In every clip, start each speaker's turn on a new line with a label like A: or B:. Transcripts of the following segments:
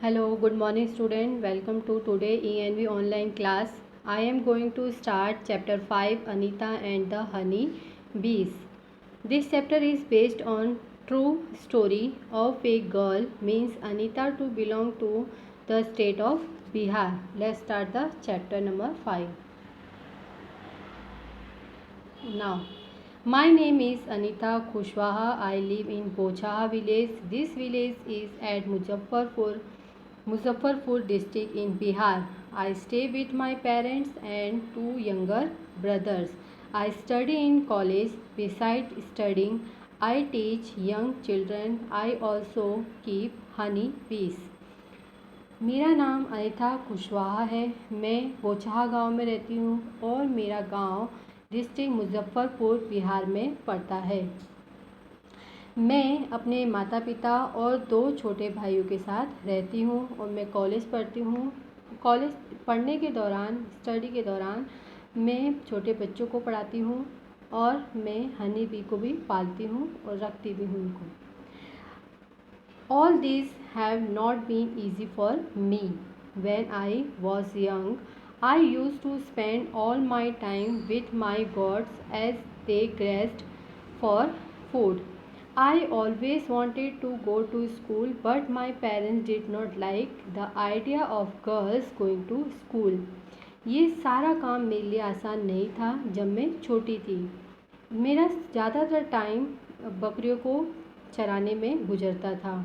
A: Hello, good morning student. Welcome to today ENV online class. I am going to start chapter 5 Anita and the Honey Bees. This chapter is based on true story of a girl means Anita to belong to the state of Bihar. Let's start the chapter number 5. Now, my name is Anita Kushwaha. I live in Pochaha village. This village is at Muzaffarpur district in Bihar. I stay with my parents and two younger brothers. I study in college. Besides studying, I teach young children. I also keep honey bees. मेरा नाम अनिता कुशवाहा है। मैं बोचहा गांव में रहती हूँ और मेरा गांव डिस्ट्रिक्ट मुजफ्फरपुर बिहार में पड़ता है। मैं अपने माता पिता और दो छोटे भाइयों के साथ रहती हूँ और मैं कॉलेज पढ़ती हूँ। कॉलेज पढ़ने के दौरान स्टडी के दौरान मैं छोटे बच्चों को पढ़ाती हूँ और मैं हनी बी को भी पालती हूँ और रखती भी हूँ उनको। All these have not been easy for me. When I was young, I used to spend all my time with my goats as they grazed for food. I always wanted to go to school, but my parents did not like the idea of girls going to school. ये सारा काम मेरे लिए आसान नहीं था जब मैं छोटी थी। मेरा ज़्यादातर टाइम बकरियों को चराने में गुजरता था।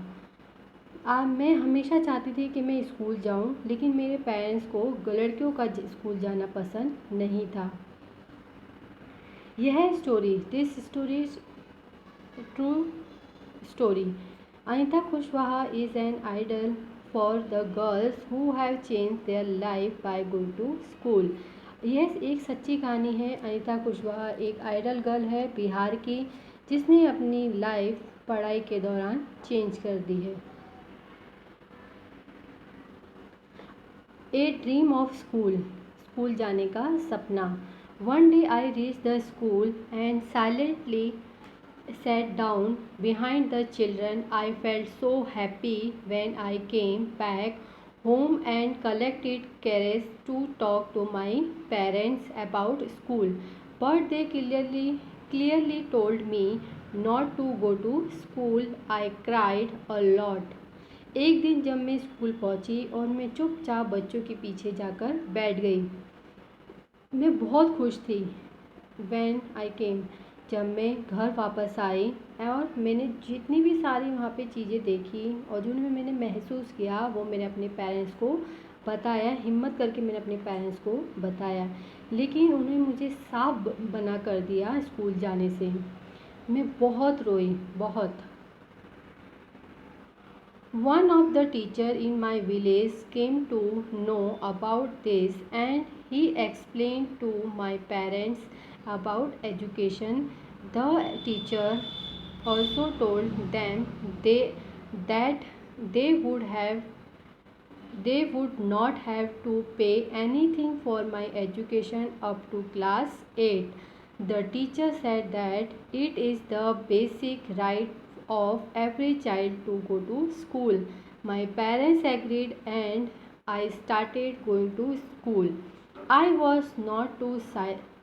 A: मैं हमेशा चाहती थी कि मैं स्कूल जाऊं, लेकिन मेरे पेरेंट्स को लड़कियों का स्कूल जाना पसंद नहीं था। यह story this story true story. Anita Kushwaha is an idol for the girls who have change their life by going to school. यह एक सच्ची कहानी है। अनिता कुशवाहा एक आइडल गर्ल है बिहार की, जिसने अपनी लाइफ पढ़ाई के दौरान चेंज कर दी है। ए ड्रीम ऑफ स्कूल जाने का सपना। One day I reach the school and silently sat down behind the children. I felt so happy when I came back home and collected courage to talk to my parents about school. But they clearly told me not to go to school. I cried a lot. एक दिन जब मैं school पहुंची और मैं चुपचाप बच्चों के पीछे जाकर बैठ गई। मैं बहुत खुश थी। When I came, जब मैं घर वापस आई और मैंने जितनी भी सारी वहाँ पे चीज़ें देखी और जो मैंने महसूस किया वो मैंने अपने पेरेंट्स को बताया। हिम्मत करके मैंने अपने पेरेंट्स को बताया, लेकिन उन्होंने मुझे साफ मना कर दिया स्कूल जाने से। मैं बहुत रोई, बहुत। One of the teacher in my village came to know about this and he explained to my parents about education. The teacher also told them that they would not have to pay anything for my education up to class 8. The teacher said that it is the basic right of every child to go to school. My parents agreed and I started going to school. I was not too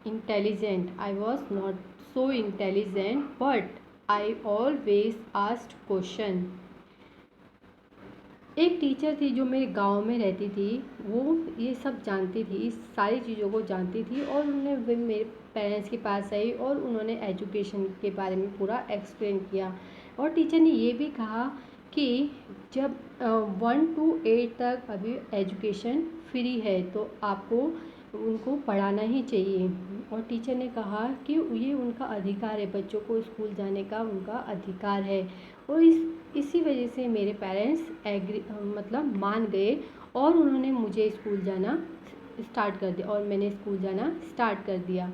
A: intelligent. I was not so intelligent, but I always asked question. एक teacher थी जो मेरे गांव में रहती थी। वो ये सब जानती थी, सारी चीज़ों को जानती थी और उन्होंने मेरे पेरेंट्स के पास आई और उन्होंने एजुकेशन के बारे में पूरा एक्सप्लेन किया। और टीचर ने ये भी कहा कि जब 1 to 8 तक अभी एजुकेशन फ्री है तो आपको उनको पढ़ाना ही चाहिए। और टीचर ने कहा कि ये उनका अधिकार है, बच्चों को स्कूल जाने का उनका अधिकार है। और इसी वजह से मेरे पेरेंट्स मतलब मान गए और उन्होंने मुझे स्कूल जाना स्टार्ट कर दिया और मैंने स्कूल जाना स्टार्ट कर दिया।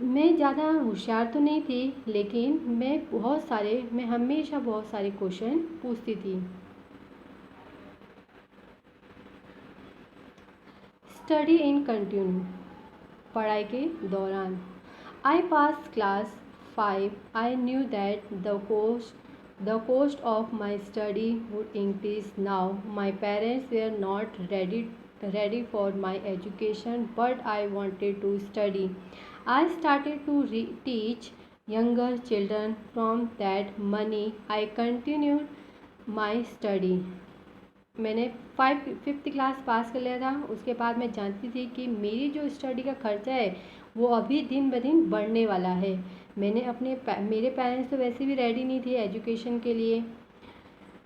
A: मैं ज़्यादा होशियार तो नहीं थी, लेकिन मैं हमेशा बहुत सारे क्वेश्चन पूछती थी। स्टडी इन कंटिन्यू, पढ़ाई के दौरान। I pass class 5. I knew that the The cost of my study would increase now. My parents were not ready for my education, but I wanted to study. I started to teach younger children. From that money, I continued my study. मैंने fifth class pass कर लिया था। उसके बाद मैं जानती थी कि मेरी जो स्टडी का खर्चा है वो अभी दिन ब दिन बढ़ने वाला है। मेरे पेरेंट्स तो वैसे भी रेडी नहीं थे एजुकेशन के लिए,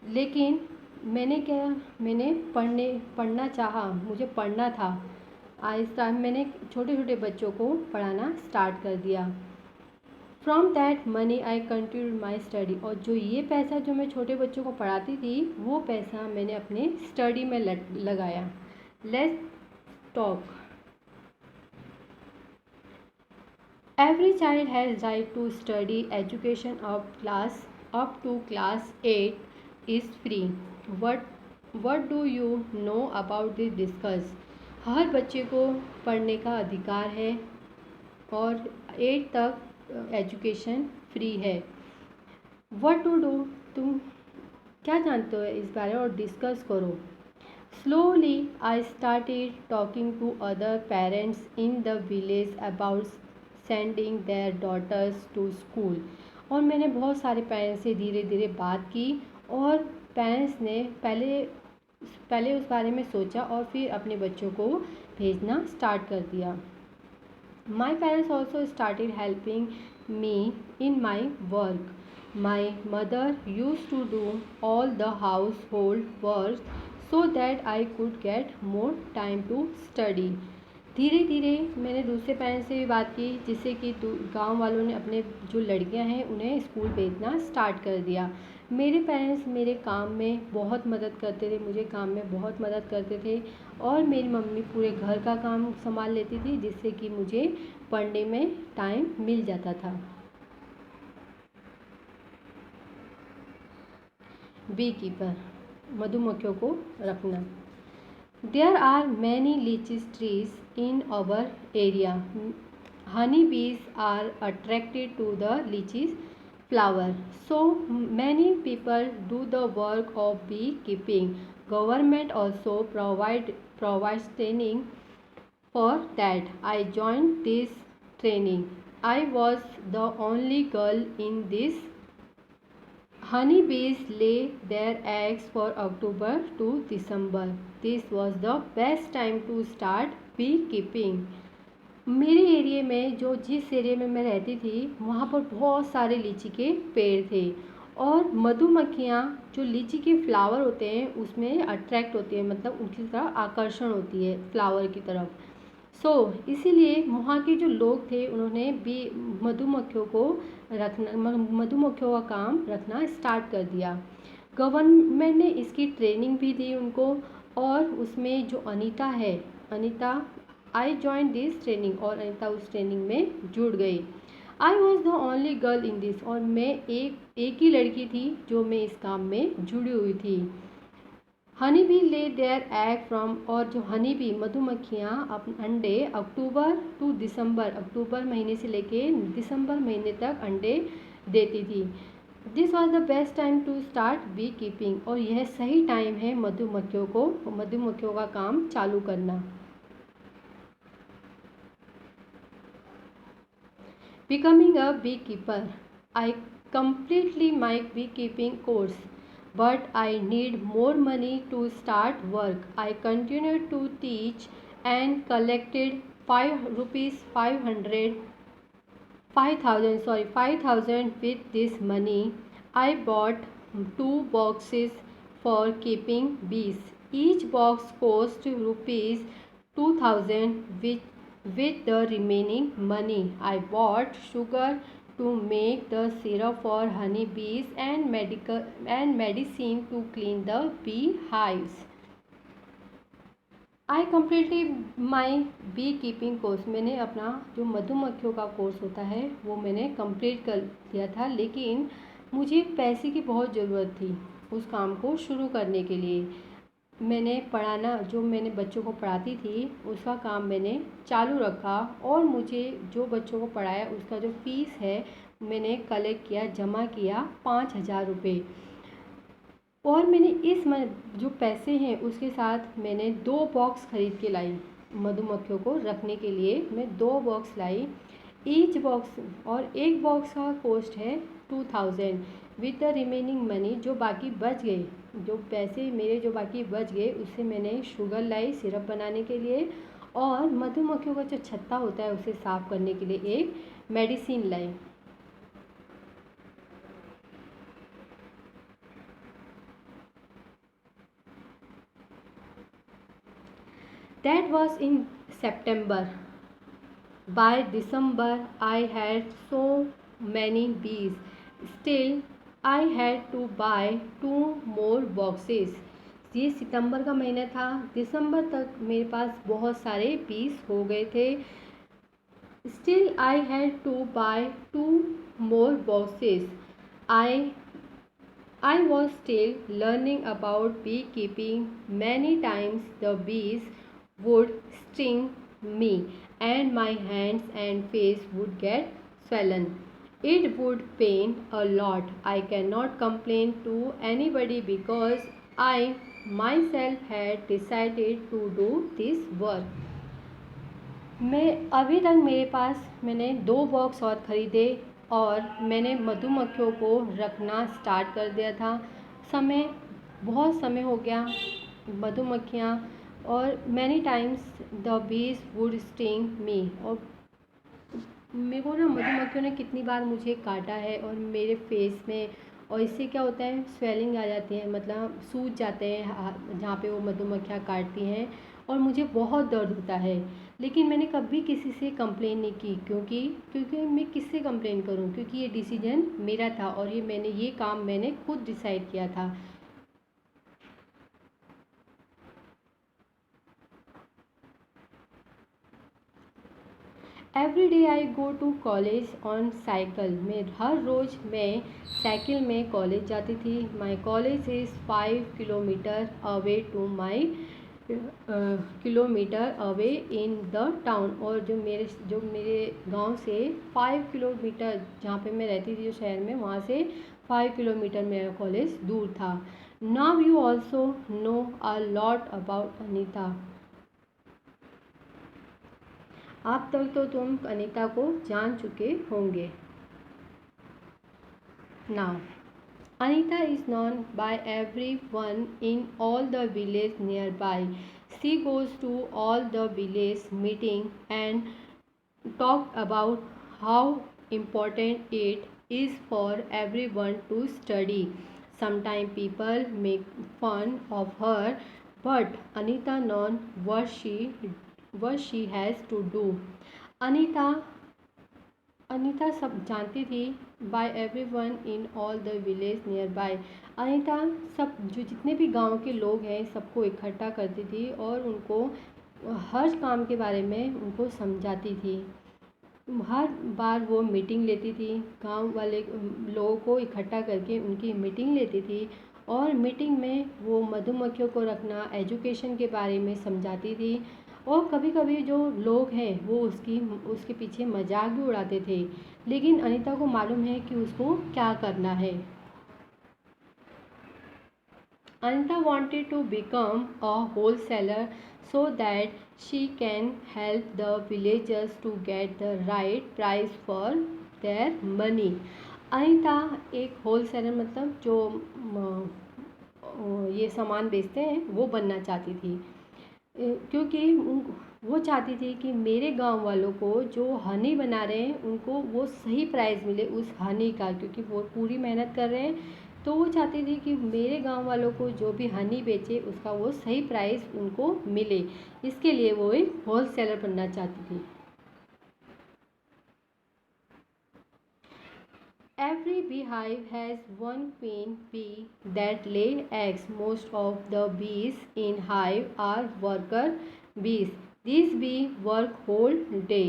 A: लेकिन मैंने पढ़ना चाहा, मुझे पढ़ना था। आहिस्ता मैंने छोटे छोटे बच्चों को पढ़ाना स्टार्ट कर दिया। From that money I continue my study. और जो ये पैसा जो मैं छोटे बच्चों को पढ़ाती थी वो पैसा मैंने अपने स्टडी में लगाया। Let's talk. Every child has right to study. Education up to class 8 is free. What do you know about this? Discuss. हर बच्चे को पढ़ने का अधिकार है और 8 तक एजुकेशन फ्री है। What to do? तुम क्या जानते हो इस बारे और डिस्कस करो। Slowly I started talking to other parents in the village about sending their daughters to school. और मैंने बहुत सारे पेरेंट्स से धीरे धीरे बात की और पेरेंट्स ने पहले उस बारे में सोचा और फिर अपने बच्चों को भेजना स्टार्ट कर दिया। My parents also started helping me in my work. My mother used to do all the household work so that I could get more time to study. धीरे धीरे मैंने दूसरे पेरेंट्स से भी बात की, जिससे कि गांव वालों ने अपने जो लड़कियां हैं उन्हें स्कूल भेजना स्टार्ट कर दिया। मेरे पेरेंट्स मेरे काम में बहुत मदद करते थे, मुझे काम में बहुत मदद करते थे और मेरी मम्मी पूरे घर का काम संभाल लेती थी, जिससे कि मुझे पढ़ने में टाइम मिल जाता था। बी कीपर, मधुमक्खियों को रखना। There are many lychee trees in our area. Honey bees are attracted to the lychee flower. So many people do the work of beekeeping. Government also provides training for that. I joined this training. I was the only girl in this. Honey bees lay their eggs for October to December. This was the best time to start beekeeping. मेरे area में जिस area में मैं रहती थी वहाँ पर बहुत सारे लीची के पेड़ थे और मधुमक्खियाँ जो लीची के फ्लावर होते हैं उसमें अट्रैक्ट होती है, मतलब उनकी तरफ आकर्षण होती है फ्लावर की तरफ। इसीलिए वहाँ के जो लोग थे उन्होंने भी मधुमक्खियों का काम रखना स्टार्ट कर दिया। गवर्नमेंट ने इसकी ट्रेनिंग भी दी उनको और उसमें जो Anita I join this training और अनीता उस ट्रेनिंग में जुड़ गई। I was the only girl in this. और मैं एक ही लड़की थी जो मैं इस काम में जुड़ी हुई थी। Honey bee lay their egg from. और जो हनी बी मधुमक्खियाँ अपने अंडे अक्टूबर टू दिसंबर, अक्टूबर महीने से लेके दिसंबर महीने तक अंडे देती थी। This was the best time to start beekeeping. और यह सही टाइम है मधुमक्खियों का काम चालू करना। Becoming a beekeeper. I completely my beekeeping course, but I need more money to start work. I continued to teach and collected 5,000 with this money. I bought 2 boxes for keeping bees. Each box cost rupees 2,000. With the remaining money, I bought sugar to make the syrup for honey bees and medicine to clean the beehives. I completed my beekeeping course. मैंने अपना जो मधुमक्खियों का course होता है वो मैंने complete कर दिया था, लेकिन मुझे पैसे की बहुत ज़रूरत थी उस काम को शुरू करने के लिए। मैंने बच्चों को पढ़ाती थी उसका काम मैंने चालू रखा और मुझे जो बच्चों को पढ़ाया उसका जो फ़ीस है मैंने कलेक्ट किया, जमा किया 5,000 रुपये। और मैंने जो पैसे हैं उसके साथ मैंने 2 बॉक्स ख़रीद के लाई। मधुमक्खियों को रखने के लिए मैं 2 बॉक्स लाई। ईच बॉक्स, और एक बॉक्स का कॉस्ट है 2000। विद द रिमेनिंग मनी, जो बाकी बच गए, जो पैसे मेरे जो बाकी बच गए, उससे मैंने शुगर लाई सिरप बनाने के लिए, और मधुमक्खियों का जो छत्ता होता है उसे साफ़ करने के लिए एक medicine lie. That was in September. By December, I had so many bees. Still, I had to buy 2 more boxes. ये सितंबर का महीना था, दिसंबर तक मेरे पास बहुत सारे बीज हो गए थे। Still, I had to buy 2 more boxes. I I was still learning about beekeeping. Many times the bees would sting me and my hands and face would get swollen. It would pain a lot. I cannot complain to anybody because I myself had decided to do this work. मैं अभी तक मेरे पास मैंने 2 box और ख़रीदे और मैंने मधुमक्खियों को रखना स्टार्ट कर दिया था। बहुत समय हो गया, मधुमक्खियाँ, और many times the bees would sting मी, और मेरे को ना मधुमक्खियों ने कितनी बार मुझे काटा है और मेरे फेस में, और इससे क्या होता है, स्वेलिंग आ जाती है, मतलब सूज जाते हैं जहाँ पे वो मधुमक्खियाँ काटती हैं, और मुझे बहुत दर्द होता है। लेकिन मैंने कभी किसी से कंप्लेन नहीं की, क्योंकि मैं किससे कंप्लेन करूं, क्योंकि ये डिसीजन मेरा था और ये काम मैंने खुद डिसाइड किया था। Every day I go to college on cycle. मैं हर रोज़ मैं साइकिल में कॉलेज जाती थी। My college is 5 kilometre away to my kilometre away in the town, और जो मेरे गांव से 5 किलोमीटर, जहाँ पे मैं रहती थी जो शहर में, वहाँ से 5 किलोमीटर मेरा कॉलेज दूर था। Now you also know a lot about Anita. अब तक तो तुम अनीता को जान चुके होंगे। Now Anita is known by everyone in all the village nearby. She goes to all the village meeting and talk about how important it is for everyone to study. Sometimes people make fun of her, but Anita knows what she has to do. Anita Anita सब जानती थी। By everyone in all the village nearby. Anita सब जो जितने भी गांव के लोग हैं सबको इकट्ठा करती थी और उनको हर काम के बारे में उनको समझाती थी। हर बार वो मीटिंग लेती थी, गांव वाले लोगों को इकट्ठा करके उनकी मीटिंग लेती थी, और मीटिंग में वो मधुमक्खियों को रखना, एजुकेशन के बारे में समझाती थी। और कभी कभी जो लोग हैं वो उसके पीछे मजाक भी उड़ाते थे, लेकिन अनीता को मालूम है कि उसको क्या करना है। Anita wanted to become a wholesaler so that she can help the villagers to get the right price for their money. Anita एक होलसेलर, मतलब जो ये सामान बेचते हैं, वो बनना चाहती थी, क्योंकि वो चाहती थी कि मेरे गांव वालों को जो हनी बना रहे हैं उनको वो सही प्राइस मिले उस हनी का, क्योंकि वो पूरी मेहनत कर रहे हैं। तो वो चाहती थी कि मेरे गांव वालों को जो भी हनी बेचे उसका वो सही प्राइस उनको मिले, इसके लिए वो एक होलसेलर बनना चाहती थी। Every beehive has one queen bee that lay eggs. Most of the bees in hive are worker bees. These bees work whole day.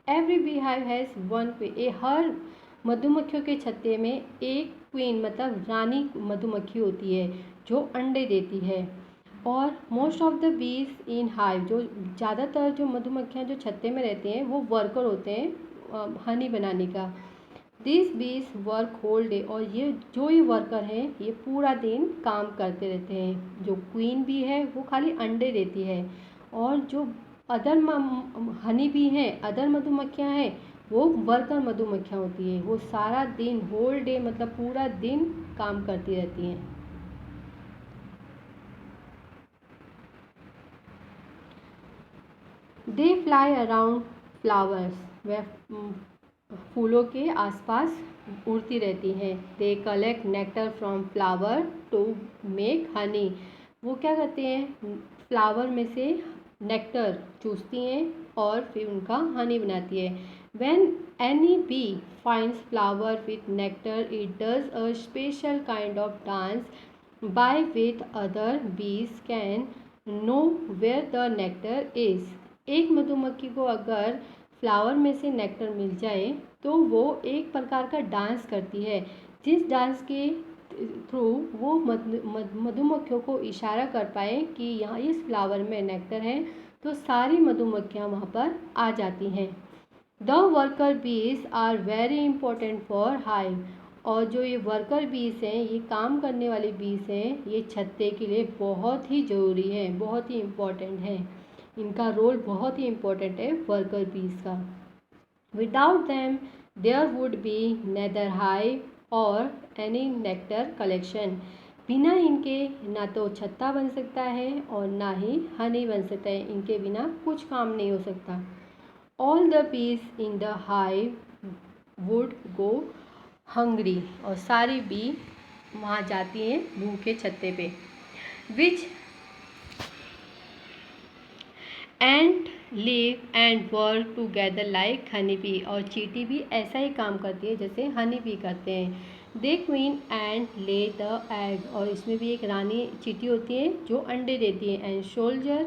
A: Every beehive has one queen. हर मधुमक्खियों के छत्ते में एक क्वीन मतलब रानी मधुमक्खी होती है जो अंडे देती है, और most of the bees in hive, जो ज़्यादातर जो मधुमक्खियाँ जो छत्ते में रहती हैं वो वर्कर होते हैं हनी बनाने का। This be's verb whole day, और ये वर्कर हैं ये पूरा दिन काम करते रहते हैं। जो क्वीन बी है वो खाली अंडे देती है, और जो अदर हनी बी हैं, अदर मधुमक्खियाँ हैं, वो वर्कर मधुमक्खियाँ होती हैं। वो सारा दिन, होल डे मतलब पूरा दिन काम करती रहती हैं। दे फ्लाई अराउंड फ्लावर्स, वह फूलों के आसपास उड़ती रहती हैं। They collect nectar from flower to make honey, वो क्या करते हैं, फ्लावर में से नेक्टर चूसती हैं और फिर उनका हनी बनाती है। When any bee finds flower with nectar, it does a special kind of dance by with other bees can know where the nectar is. एक मधुमक्खी को अगर फ्लावर में से नेक्टर मिल जाए तो वो एक प्रकार का डांस करती है, जिस डांस के थ्रू वो मधुमक्खियों को इशारा कर पाए कि यहाँ इस फ्लावर में नेक्टर है, तो सारी मधुमक्खियाँ वहाँ पर आ जाती हैं। The worker bees are very important for hive, और जो ये वर्कर बीज हैं, ये काम करने वाले बीज हैं, ये छत्ते के लिए बहुत ही ज़रूरी है, बहुत ही इम्पोर्टेंट है। इनका रोल बहुत ही इम्पोर्टेंट है वर्कर बीज का। Without them there would be neither hive और एनी नेक्टर कलेक्शन, बिना इनके ना तो छत्ता बन सकता है और ना ही हनी बन सकता है, इनके बिना कुछ काम नहीं हो सकता। All the bees in the hive would go hungry, और सारी बी वहाँ जाती हैं भूखे छत्ते पे। Which and live and work together like honey bee, और चींटी भी ऐसा ही काम करती है जैसे हनी बी करते हैं। दे क्वीन एंड ले द एग, और इसमें भी एक रानी चींटी होती है जो अंडे देती है। And soldier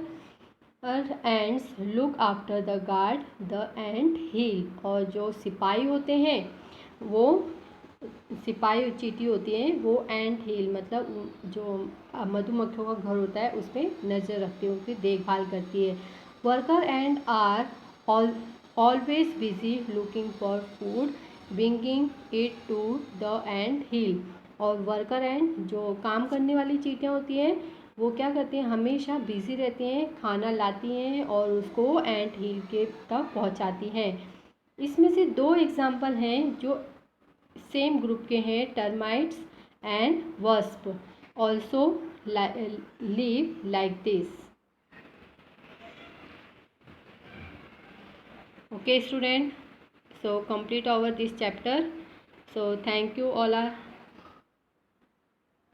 A: ants look after the guard the ant hill, और जो सिपाही होते हैं वो सिपाही चींटी होती हैं, वो एंट हील मतलब जो मधुमक्खियों का घर होता है उस पर नज़र रखती है, उनकी देखभाल करती है। Worker ant are always busy looking for food bringing it to the ant hill, और वर्कर एंड जो काम करने वाली चींटियाँ होती हैं वो क्या करती हैं, हमेशा बिजी रहती हैं, खाना लाती हैं और उसको एंट हील के तक पहुंचाती हैं। इसमें से दो एग्जाम्पल हैं जो सेम ग्रुप के हैं, termites and wasp also live like this. Okay student, so complete over this chapter. So thank you all are